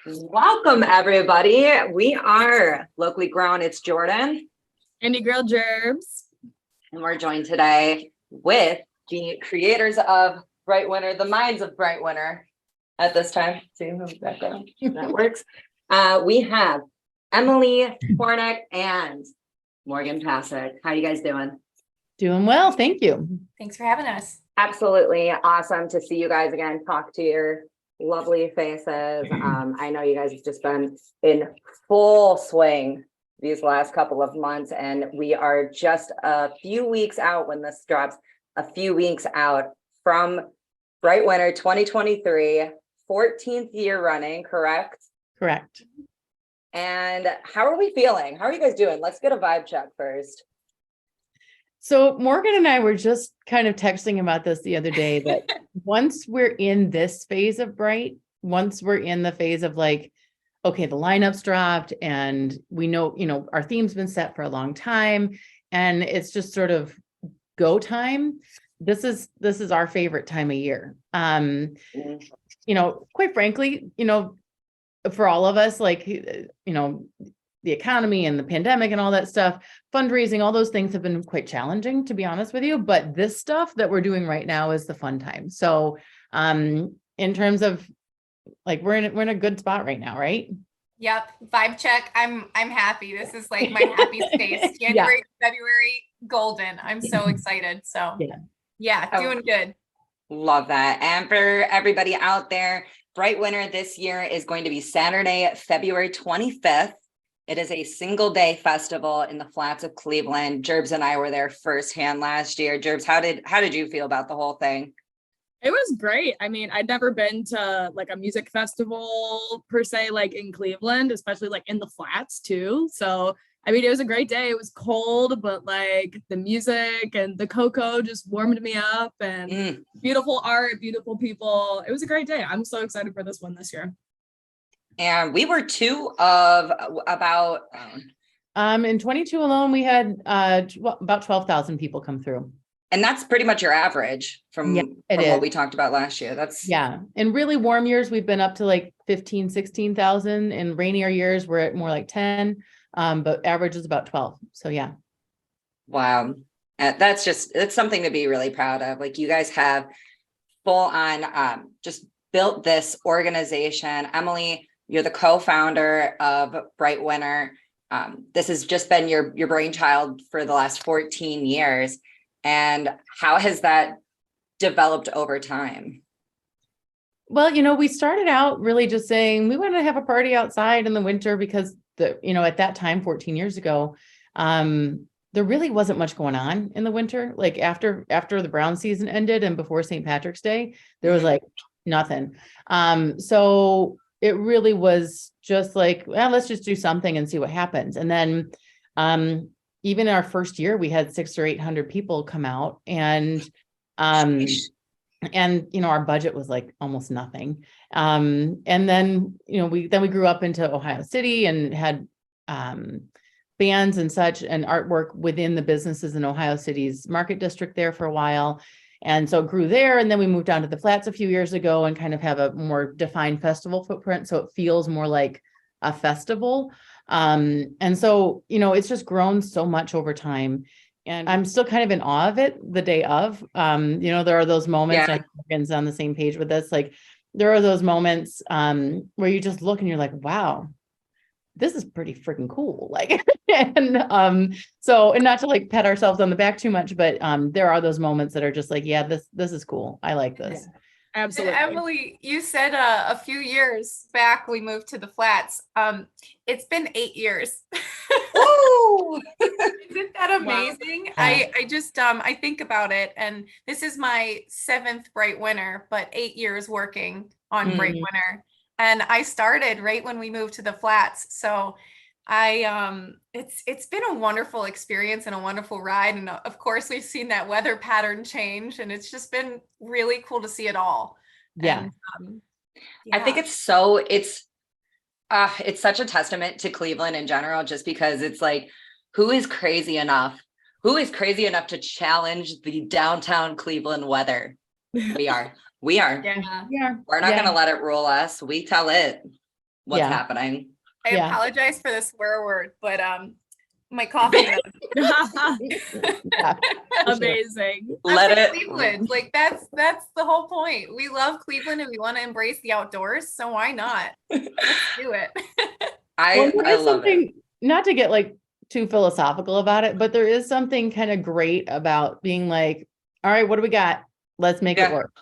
Welcome, everybody. We are LoCLE Grown. It's Jordan. Indie Girl Gerbs. And we're joined today with the creators of Brite Winter, the minds of Brite Winter at this time. See who's background? That works. We have Emily Hornack and Morgan Passek. How you guys doing? Doing well, thank you. Thanks for having us. Absolutely awesome to see you guys again, talk to your lovely faces. I know you guys have just been in full swing these last couple of months, and we are just a few weeks out when this drops, a few weeks out from Brite Winter 2023, 14th year running, correct? Correct. And how are we feeling? How are you guys doing? Let's get a vibe check first. So Morgan and I were just kind of texting about this the other day, that once we're in this phase of Brite, once we're in the phase of like, okay, the lineup's dropped and we know, our theme's been set for a long time and it's just sort of go time. This is our favorite time of year. Quite frankly, for all of us, like, the economy and the pandemic and all that stuff, fundraising, all those things have been quite challenging, to be honest with you. But this stuff that we're doing right now is the fun time. So in terms of like, we're in a good spot right now, right? Yep. Vibe check. I'm happy. This is like my happy space. January, February, golden. I'm so excited. So yeah, doing good. Love that. And for everybody out there, Brite Winter this year is going to be Saturday, February 25th. It is a single day festival in the flats of Cleveland. Gerbs and I were there firsthand last year. Gerbs, how did you feel about the whole thing? It was great. I mean, I'd never been to like a music festival per se, like in Cleveland, especially like in the flats too. So, I mean, it was a great day. It was cold, but like the music and the cocoa just warmed me up, and beautiful art, beautiful people. It was a great day. I'm so excited for this one this year. And we were two of about in 22 alone, we had about 12,000 people come through. And that's pretty much your average from what we talked about last year. That's in really warm years, we've been up to like 15, 16,000. In rainier years, we're at more like 10, but average is about 12. So yeah. Wow. It's something to be really proud of. Like, you guys have full on just built this organization. Emily, you're the co-founder of Brite Winter. This has just been your brainchild for the last 14 years. And how has that developed over time? Well, we started out really just saying we want to have a party outside in the winter because at that time, 14 years ago, there really wasn't much going on in the winter. Like after the Brown season ended and before St. Patrick's Day, there was like nothing. So it really was just like, well, let's just do something and see what happens. And then even in our first year, we had 600 or 800 people come out, and our budget was like almost nothing. And then, we grew up into Ohio City and had bands and such and artwork within the businesses in Ohio City's market district there for a while. And so it grew there. And then we moved down to the flats a few years ago and kind of have a more defined festival footprint. So it feels more like a festival. And so, it's just grown so much over time, and I'm still kind of in awe of it the day of. There are those moments, like Morgan's on the same page with this, like there are those moments where you just look and you're like, wow, this is pretty freaking cool. Like, and not to like pat ourselves on the back too much, but there are those moments that are just like, yeah, this is cool. I like this. Yeah. Absolutely. Emily, you said a few years back we moved to the flats. It's been 8 years. Woo! Isn't that amazing? Wow. I just I think about it, and this is my 7th Brite Winter, but 8 years working on Brite Winter. And I started right when we moved to the flats. So it's been a wonderful experience and a wonderful ride. And of course, we've seen that weather pattern change, and it's just been really cool to see it all. Yeah. And, I think it's such a testament to Cleveland in general, just because it's like, who is crazy enough to challenge the downtown Cleveland weather? We are. Yeah. We're not going to let it rule us. We tell it. what's Yeah. happening. I Yeah. apologize for the swear word, but my coffee. Yeah. Amazing. Let I'm from it. Cleveland. Like that's the whole point. We love Cleveland and we want to embrace the outdoors. So why not? Let's do it. Well, there I is love it. something, not to get like too philosophical about it, but there is something kind of great about being like, all right, what do we got? Let's make it Yeah. work,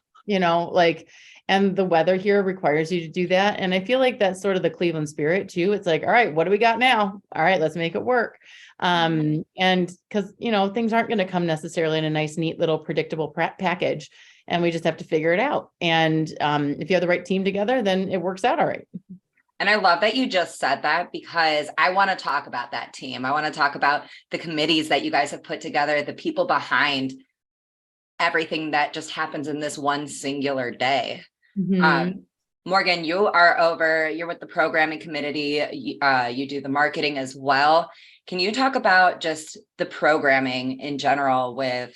like, and the weather here requires you to do that. And I feel like that's sort of the Cleveland spirit too. It's like, all right, what do we got now? All right, let's make it work. And because, things aren't going to come necessarily in a nice, neat little predictable package. And we just have to figure it out. And if you have the right team together, then it works out all right. And I love that you just said that, because I want to talk about that team. I want to talk about the committees that you guys have put together, the people behind everything that just happens in this one singular day. Morgan, you're with the programming committee. You do the marketing as well. Can you talk about just the programming in general, with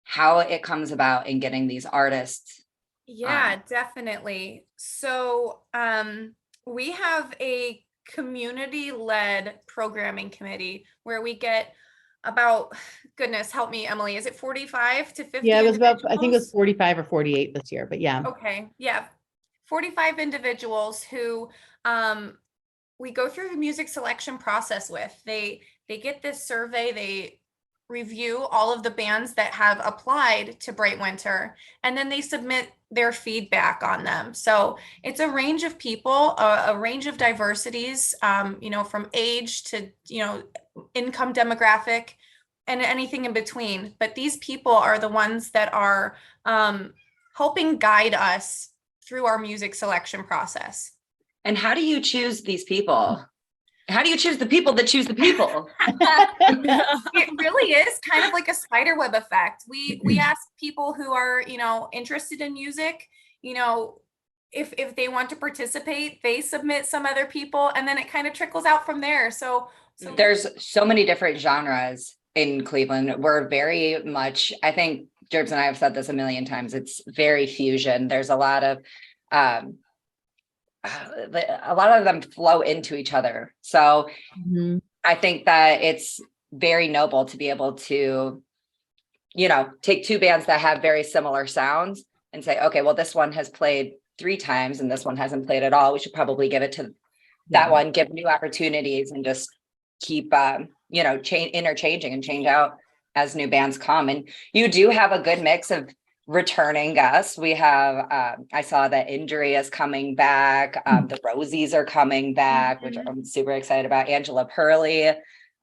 how it comes about in getting these artists? Yeah, definitely. So we have a community-led programming committee where we get about, goodness, help me, Emily, is it 45 to 50? Yeah, it was about, I think it was individuals? 45 or 48 this year, but yeah. Okay, yeah. 45 individuals who we go through the music selection process with. They get this survey, they review all of the bands that have applied to Brite Winter, and then they submit their feedback on them. So it's a range of people, a range of diversities, from age to, income demographic and anything in between. But these people are the ones that are helping guide us through our music selection process. And how do you choose these people? How do you choose the people that choose the people? It really is kind of like a spider web effect. We ask people who are, interested in music, if they want to participate, they submit some other people, and then it kind of trickles out from there. So there's so many different genres in Cleveland. We're very much, I think Jerbs and I have said this a million times, it's very fusion. There's a lot of them flow into each other. So I think that it's very noble to be able to, take two bands that have very similar sounds and say, okay, well, this one has played 3 times and this one hasn't played at all. We should probably give it to that one, give new opportunities, and just keep, interchanging and change out as new bands come. And you do have a good mix of returning guests. We have, I saw that Injury is coming back. The Rosies are coming back, which I'm super excited about. Angela Purley.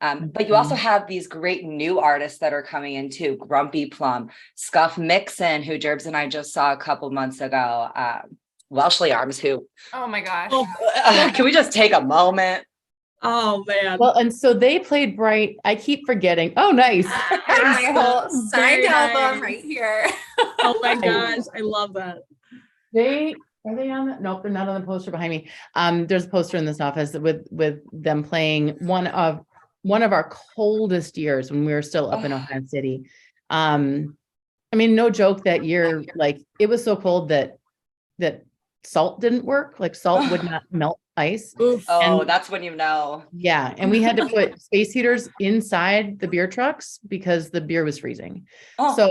But you also have these great new artists that are coming in too. Grumpy Plum, Scuff Mixon, who Jerbs and I just saw a couple months ago. LoCLE Arms, who, oh my gosh. can we just take a moment? Oh man. Well, and so they played Brite. I keep forgetting. Oh, nice. My whole signed album right here. Oh my gosh, I love that. Are they on that? Nope, they're not on the poster behind me. There's a poster in this office with them playing one of our coldest years when we were still up in Ohio City. No joke, that year, like, it was so cold that salt didn't work. Like, salt would not melt ice. Oof. That's when you know. Yeah. And we had to put space heaters inside the beer trucks because the beer was freezing. So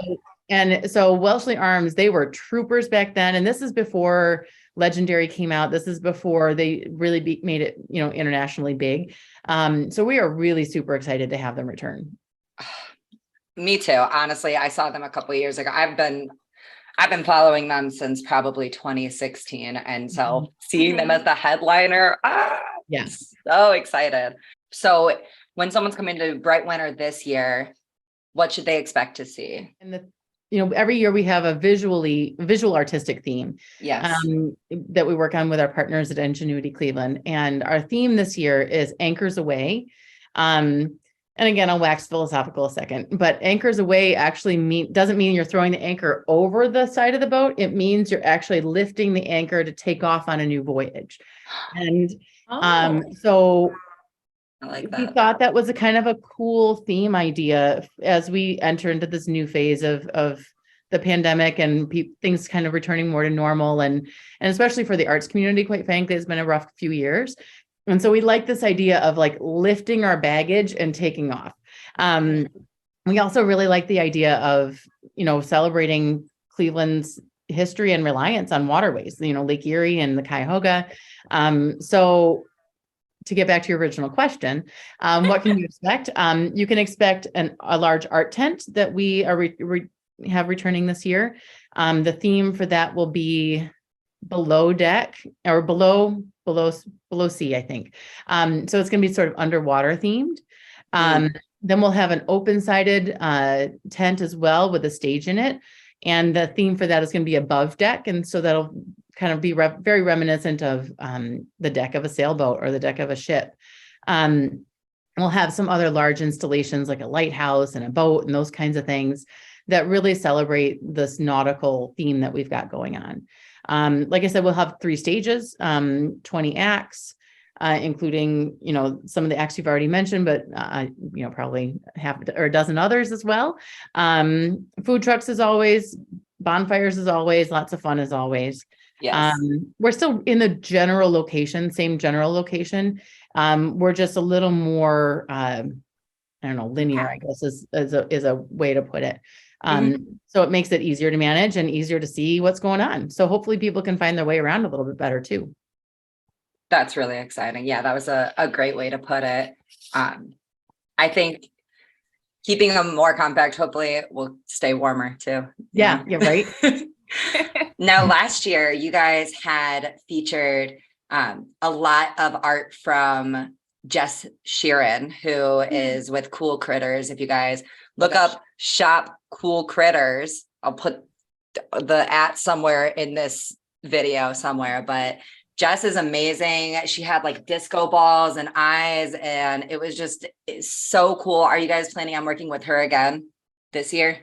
LoCLE Arms, they were troopers back then. And this is before Legendary came out. This is before they really made it, internationally big. So we are really super excited to have them return. Me too. Honestly, I saw them a couple of years ago. I've been following them since probably 2016. And so seeing them as the headliner, yes, so excited. So when someone's coming to Brite Winter this year, what should they expect to see? And every year we have a visual artistic theme. Yes. That we work on with our partners at Ingenuity Cleveland. And our theme this year is Anchors Away. And again, I'll wax philosophical a second, but anchors away actually doesn't mean you're throwing the anchor over the side of the boat. It means you're actually lifting the anchor to take off on a new voyage. And so I like that. We thought that was a kind of a cool theme idea as we enter into this new phase of the pandemic and things kind of returning more to normal, and especially for the arts community, quite frankly, it's been a rough few years. And so we like this idea of like lifting our baggage and taking off. We also really like the idea of, celebrating Cleveland's history and reliance on waterways, Lake Erie and the Cuyahoga. So to get back to your original question, what can you expect? You can expect a large art tent that we are have returning this year. The theme for that will be below deck or below sea, I think. So it's going to be sort of underwater themed. Then we'll have an open-sided tent as well with a stage in it. And the theme for that is going to be above deck. And so that'll kind of be very reminiscent of the deck of a sailboat or the deck of a ship. We'll have some other large installations like a lighthouse and a boat and those kinds of things that really celebrate this nautical theme that we've got going on. Like I said, we'll have 3 stages, 20 acts, including, some of the acts you've already mentioned, but, probably half or a dozen others as well. Food trucks as always, bonfires as always, lots of fun as always. Yes. We're still in the same general location. We're just a little more, linear, I guess is a way to put it. So it makes it easier to manage and easier to see what's going on. So hopefully people can find their way around a little bit better too. That's really exciting. Yeah, that was a great way to put it. I think keeping them more compact, hopefully will stay warmer too. Yeah, you're right. Now, last year, you guys had featured a lot of art from Jess Sheeran, who is with Cool Critters. If you guys look up Shop Cool Critters, I'll put the @ somewhere in this video somewhere, but Jess is amazing. She had like disco balls and eyes, and it's so cool. Are you guys planning on working with her again this year?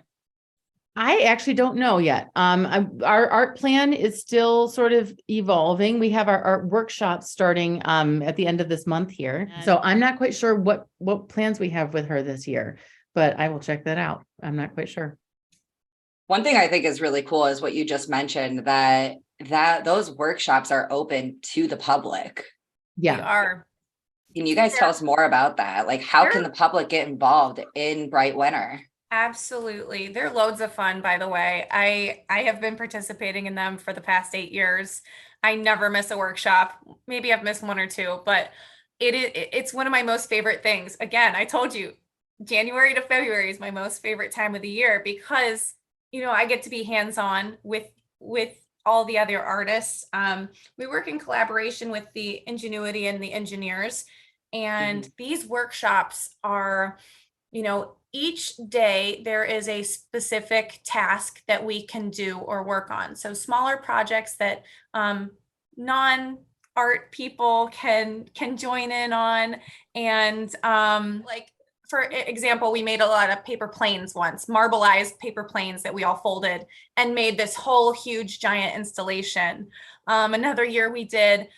I actually don't know yet. Our art plan is still sort of evolving. We have our art workshops starting at the end of this month here. So I'm not quite sure what plans we have with her this year, but I will check that out. I'm not quite sure. One thing I think is really cool is what you just mentioned, that those workshops are open to the public. Yeah. They are. Can you guys tell us more about that? Like, how can the public get involved in Brite Winter? Absolutely. They're loads of fun, by the way. I have been participating in them for the past 8 years. I never miss a workshop. Maybe I've missed 1 or 2, but it's one of my most favorite things. Again, I told you, January to February is my most favorite time of the year because, I get to be hands-on with all the other artists. We work in collaboration with the Ingenuity and the engineers. And these workshops are, each day there is a specific task that we can do or work on. So smaller projects that non-art people can join in on. And like, for example, we made a lot of paper planes once, marbleized paper planes that we all folded and made this whole huge giant installation. Another year we did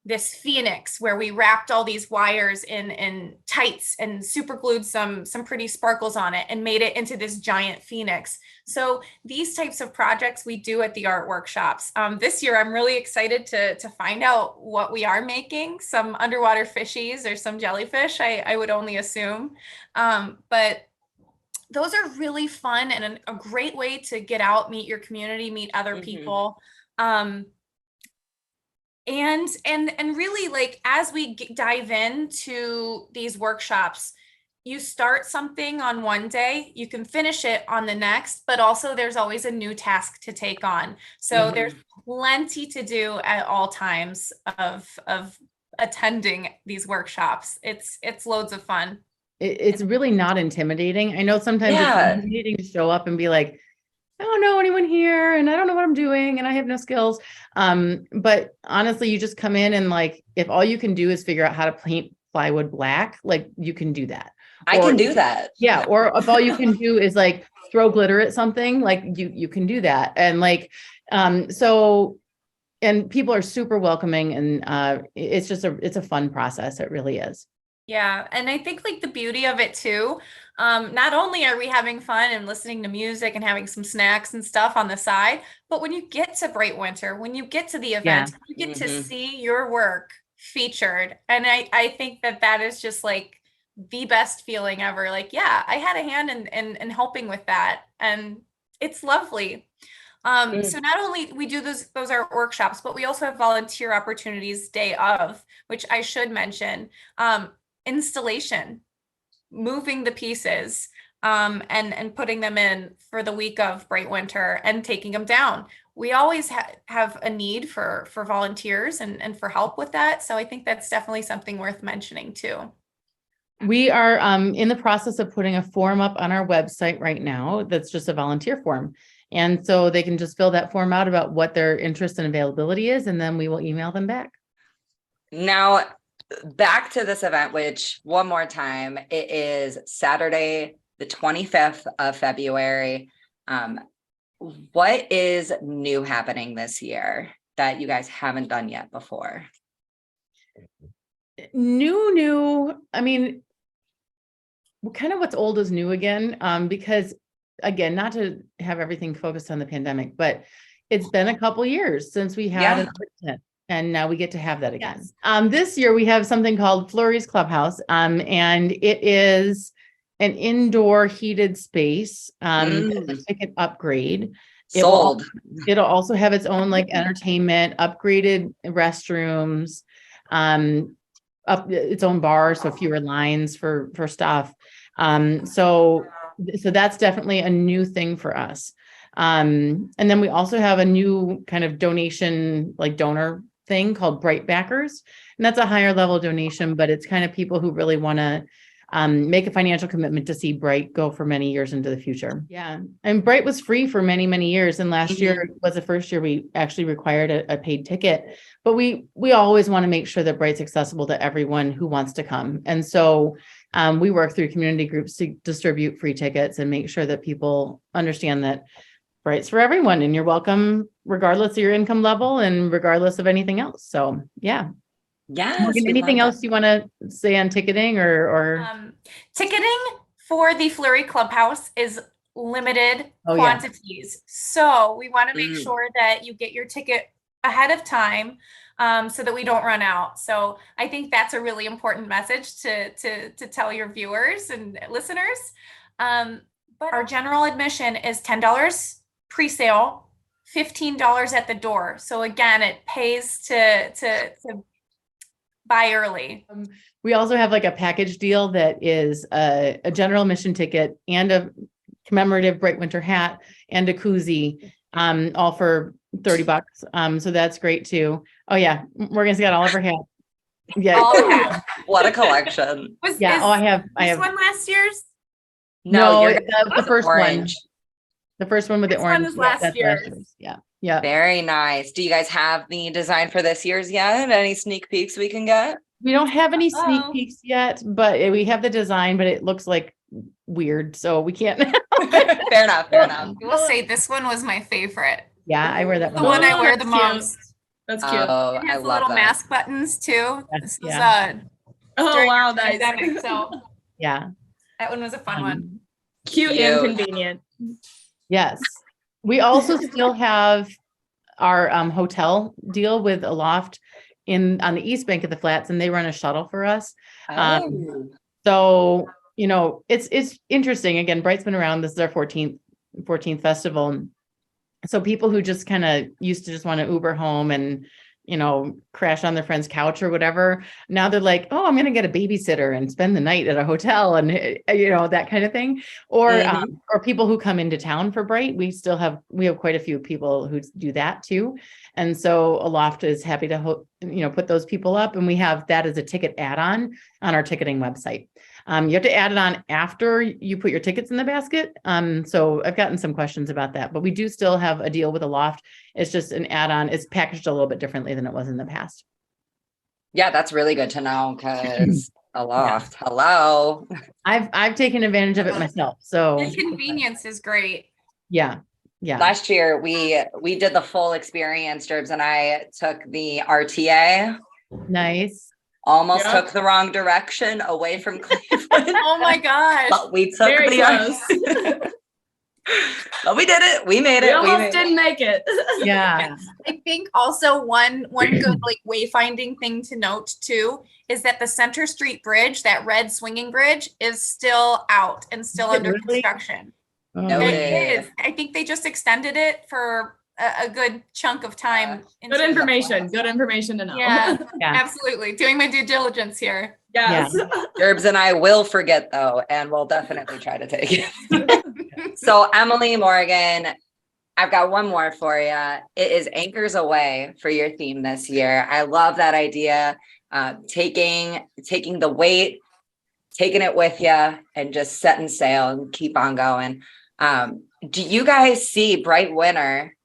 this phoenix where we wrapped all these wires in tights and super glued some pretty sparkles on it and made it into this giant phoenix. So these types of projects we do at the art workshops. This year, I'm really excited to find out what we are making, some underwater fishies or some jellyfish, I would only assume. But those are really fun and a great way to get out, meet your community, meet other people. And really, like, as we dive into these workshops, you start something on one day, you can finish it on the next, but also there's always a new task to take on. So there's plenty to do at all times of attending these workshops. It's loads of fun. It's really not intimidating. I know sometimes it's intimidating to show up and be like, I don't know anyone here and I don't know what I'm doing and I have no skills. But honestly, you just come in and like, if all you can do is figure out how to paint plywood black, like you can do that. I can do that. Yeah. Or if all you can do is like throw glitter at something, like you can do that. And like, and people are super welcoming and it's a fun process. It really is. Yeah. And I think like the beauty of it too, not only are we having fun and listening to music and having some snacks and stuff on the side, but when you get to Brite Winter, when you get to the event, you get to see your work featured. And I think that that is just like the best feeling ever. Like, yeah, I had a hand in helping with that. And it's lovely. So not only we do those art workshops, but we also have volunteer opportunities day of, which I should mention. Installation, moving the pieces, and putting them in for the week of Brite Winter and taking them down. We always have a need for volunteers and for help with that. So I think that's definitely something worth mentioning too. We are in the process of putting a form up on our website right now. That's just a volunteer form. And so they can just fill that form out about what their interest and availability is, and then we will email them back. Now, back to this event, which one more time, it is Saturday, the 25th of February. What is new happening this year that you guys haven't done yet before? New. I mean, kind of what's old is new again, because again, not to have everything focused on the pandemic, but it's been a couple years since we had an art tent, and now we get to have that again. Yes. This year we have something called Flurry's Clubhouse, and it is an indoor heated space. It's a ticket upgrade. Sold. It'll also have its own like entertainment, upgraded restrooms, up its own bar, so fewer lines for stuff. So that's definitely a new thing for us. And then we also have a new kind of donation, like donor thing called Brite Backers. And that's a higher level donation, but it's kind of people who really want to make a financial commitment to see Brite go for many years into the future. Yeah. And Brite was free for many, many years. And last year was the first year we actually required a paid ticket. But we always want to make sure that Brite's accessible to everyone who wants to come. And so we work through community groups to distribute free tickets and make sure that people understand that Brite's for everyone and you're welcome regardless of your income level and regardless of anything else. So yeah. Yes. Morgan, anything else you want to say on ticketing or ticketing for the Flurry Clubhouse is limited quantities. So we want to make sure that you get your ticket ahead of time, so that we don't run out. So I think that's a really important message to tell your viewers and listeners. But our general admission is $10 pre-sale, $15 at the door. So again, it pays to buy early. We also have like a package deal that is a general admission ticket and a commemorative Brite Winter hat and a koozie, all for $30. So that's great too. Oh yeah, Morgan's got all of her hats. Yeah. What a collection. I have one last year's. No, the first orange. The first one with the orange. One is last year's. Yeah. Yeah. Very nice. Do you guys have the design for this year's yet? Any sneak peeks we can get? We don't have any sneak peeks yet, but we have the design, but it looks like weird, so we can't. Fair enough. I will say this one was my favorite. Yeah, I wear that one. The one I wear the most. That's cute. Oh, it has I love little that. mask buttons too. This was oh wow, nice. Pandemic, so yeah, that one was a fun one. Cute and convenient. Yes. We also still have our hotel deal with Aloft on the East Bank of the Flats, and they run a shuttle for us. So, it's interesting. Again, Brite's been around. This is our 14th festival. So people who just kind of used to just want to Uber home and, crash on their friend's couch or whatever. Now they're like, oh, I'm going to get a babysitter and spend the night at a hotel and, that kind of thing. Or people who come into town for Brite. We have quite a few people who do that too. And so Aloft is happy to, put those people up, and we have that as a ticket add-on on our ticketing website. You have to add it on after you put your tickets in the basket. So I've gotten some questions about that, but we do still have a deal with Aloft. It's just an add-on. It's packaged a little bit differently than it was in the past. Yeah, that's really good to know, because Aloft, hello. I've taken advantage of it myself. So the convenience is great. Yeah. Yeah. Last year we did the full experience. Gerbs and I took the RTA. Nice. almost Yep. took the wrong direction away from Cleveland. Oh my gosh. But we took Very the but we did it. We made We it. almost didn't make it. Yeah. I think also one good like wayfinding thing to note too is that the Center Street Bridge, that red swinging bridge, is still out and still Is it under really? construction. Oh, No, It it is. I think they just extended it for a good chunk of time. Good information. Good information to know. Yeah, Yeah. absolutely. Doing my due diligence here. Yes. Gerbs and I will forget though, and we'll definitely try to take it. So Emily, Morgan, I've got one more for you. It is Anchors Away for your theme this year. I love that idea. Taking the weight, taking it with you, and just setting sail and keep on going. Do you guys see Brite Winter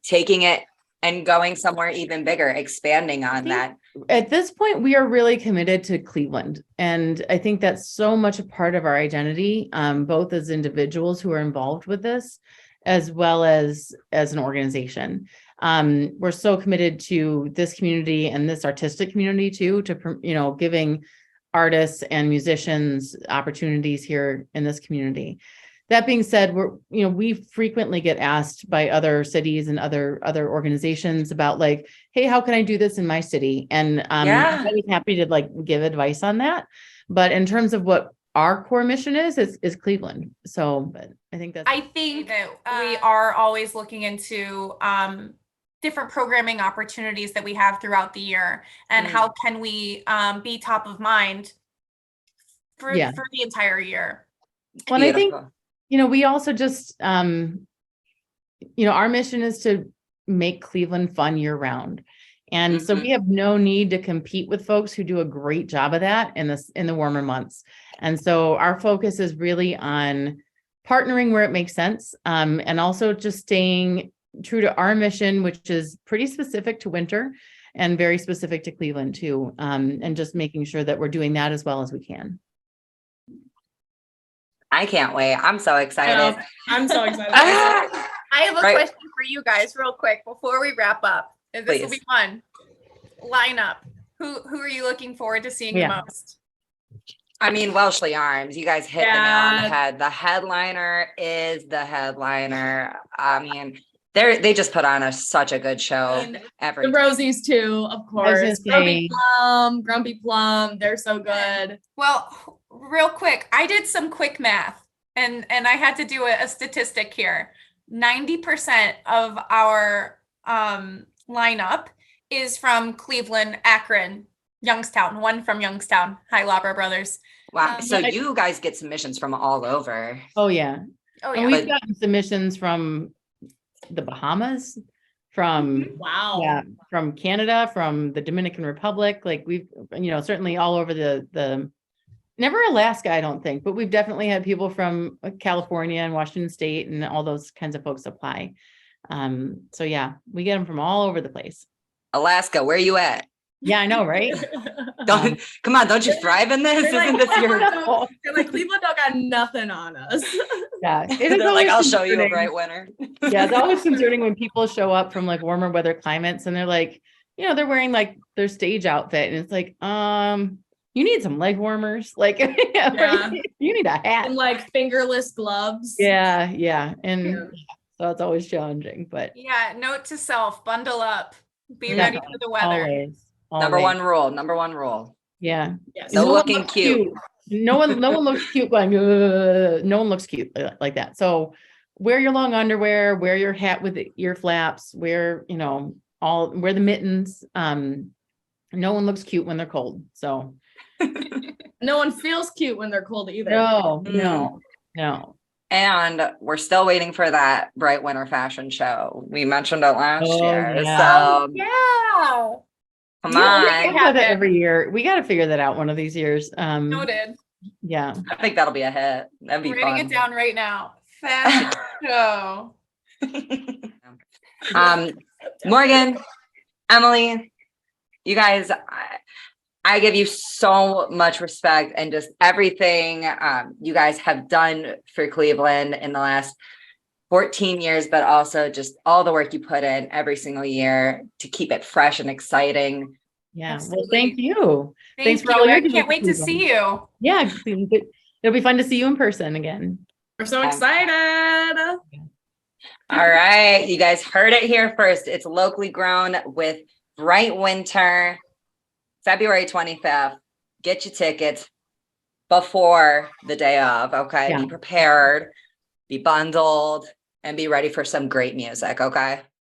taking it and going somewhere even bigger, expanding on that? At this point, we are really committed to Cleveland. And I think that's so much a part of our identity, both as individuals who are involved with this, as well as an organization. We're so committed to this community and this artistic community too, to, giving artists and musicians opportunities here in this community. That being said, we frequently get asked by other cities and other organizations about like, hey, how can I do this in my city? And I'm always happy to like give advice on that. But in terms of what our core mission is Cleveland. So, but I think I think that we are always looking into different programming opportunities that we have throughout the year, and how can we be top of mind for the entire year. Well, I think, we also just, our mission is to make Cleveland fun year round. And so we have no need to compete with folks who do a great job of that in the warmer months. And so our focus is really on partnering where it makes sense, and also just staying true to our mission, which is pretty specific to winter and very specific to Cleveland too, and just making sure that we're doing that as well as we can. I can't wait. I'm so excited. I'm so excited. I have a question for you guys real quick before we wrap up. This will be fun. Lineup. Who are you looking forward to seeing the most? I mean, LoCLE Arms, you guys hit the nail on the head. The headliner is the headliner. I mean, they just put on such a good show. The Rosies too, of course. Grumpy Plum, they're so good. Well, real quick, I did some quick math and I had to do a statistic here. 90% of our lineup is from Cleveland, Akron, Youngstown, one from Youngstown. Hi, Labra Brothers. Wow. So you guys get submissions from all over. Oh, yeah. Oh, yeah. And we've gotten submissions from the Bahamas, from from Canada, from the Dominican Republic. Like we've, certainly all over the never Alaska, I don't think, but we've definitely had people from California and Washington State and all those kinds of folks apply. So yeah, we get them from all over the place. Alaska, where are you at? Yeah, I know, right? Come on, don't you thrive in this? Isn't this your? They're like, Cleveland don't got nothing on us. Yeah, they're like, I'll show you a Brite Winter. Yeah, it's always concerning when people show up from like warmer weather climates and they're like, they're wearing like their stage outfit, and it's like, you need some leg warmers, like, you need a hat and like fingerless gloves. Yeah, and so it's always challenging, but note to self: bundle up, be ready for the weather. Always. Number one rule. Yeah. Yes. No looking cute. No one looks cute going, no one looks cute like that. So wear your long underwear, wear your hat with the ear flaps, wear the mittens. No one looks cute when they're cold. So no one feels cute when they're cold either. No. And we're still waiting for that Brite Winter fashion show. We mentioned it last year. Yeah. So come on. We have that every year. We got to figure that out one of these years. Noted. Yeah. I think that'll be a hit. That'd be fun. Writing it down right now. Fashion show. Morgan, Emily, you guys, I give you so much respect and just everything you guys have done for Cleveland in the last 14 years, but also just all the work you put in every single year to keep it fresh and exciting. Yeah. Well, Absolutely. thank you. Thanks Thank for all you. you're I doing can't for wait to people. see you. Yeah. It'll be fun to see you in person again. We're so Um, excited. All right, you guys heard it here first. It's locally grown with Brite Winter, February 25th. Get your tickets before the day of, okay? Yeah. Be prepared, be bundled, and be ready for some great music, okay?